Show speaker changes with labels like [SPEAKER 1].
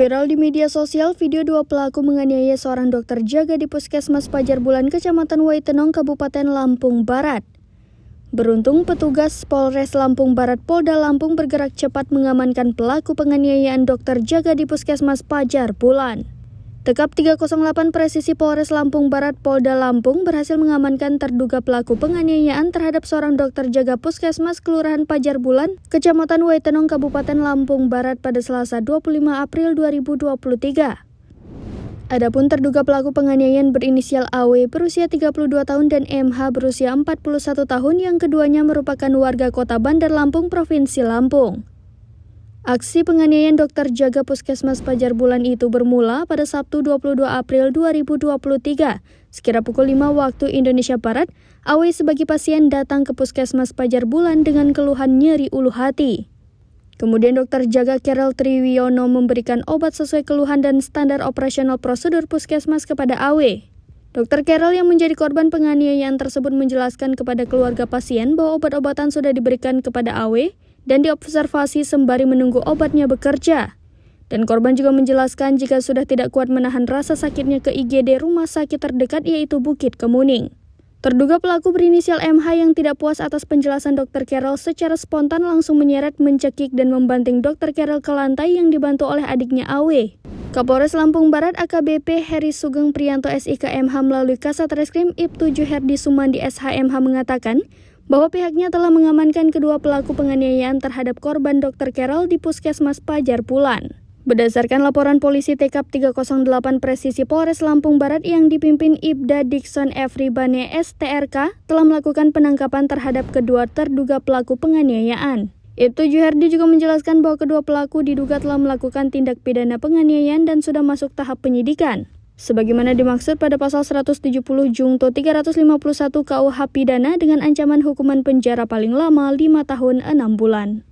[SPEAKER 1] Viral di media sosial, video dua pelaku menganiaya seorang dokter jaga di Puskesmas Pajar Bulan, Kecamatan Waitenong, Kabupaten Lampung Barat. Beruntung petugas Polres Lampung Barat Polda Lampung bergerak cepat mengamankan pelaku penganiayaan dokter jaga di Puskesmas Pajar Bulan. Tekap 308 Presisi Polres Lampung Barat Polda Lampung berhasil mengamankan terduga pelaku penganiayaan terhadap seorang dokter jaga Puskesmas Kelurahan Pajar Bulan, Kecamatan Waitenong, Kabupaten Lampung Barat pada Selasa 25 April 2023. Adapun terduga pelaku penganiayaan berinisial AW berusia 32 tahun dan MH berusia 41 tahun yang keduanya merupakan warga Kota Bandar Lampung, Provinsi Lampung. Aksi penganiayaan dokter jaga Puskesmas Pajar Bulan itu bermula pada Sabtu 22 April 2023. Sekira pukul 5 waktu Indonesia Barat, AW sebagai pasien datang ke Puskesmas Pajar Bulan dengan keluhan nyeri ulu hati. Kemudian dokter jaga Kerel Triwiono memberikan obat sesuai keluhan dan standar operasional prosedur Puskesmas kepada AW. Dokter Kerel yang menjadi korban penganiayaan tersebut menjelaskan kepada keluarga pasien bahwa obat-obatan sudah diberikan kepada AW dan diobservasi sembari menunggu obatnya bekerja. Dan korban juga menjelaskan jika sudah tidak kuat menahan rasa sakitnya ke IGD rumah sakit terdekat yaitu Bukit Kemuning. Terduga pelaku berinisial MH yang tidak puas atas penjelasan dokter Kerel secara spontan langsung menyeret, mencekik dan membanting dokter Kerel ke lantai yang dibantu oleh adiknya AW. Kapolres Lampung Barat AKBP Heri Sugeng Priyanto SIK MH melalui Kasat Reskrim IP 7 Herdi Sumandi SHMH mengatakan bahwa pihaknya telah mengamankan kedua pelaku penganiayaan terhadap korban dokter Kerel di Puskesmas Pajar Bulan. Berdasarkan laporan polisi Tekap 308 Presisi Polres Lampung Barat yang dipimpin Ibda Dikson Efribane STRK telah melakukan penangkapan terhadap kedua terduga pelaku penganiayaan. IP 7 Herdi juga menjelaskan bahwa kedua pelaku diduga telah melakukan tindak pidana penganiayaan dan sudah masuk tahap penyidikan, sebagaimana dimaksud pada pasal 170 Jungto 351 KUH Pidana dengan ancaman hukuman penjara paling lama 5 tahun 6 bulan.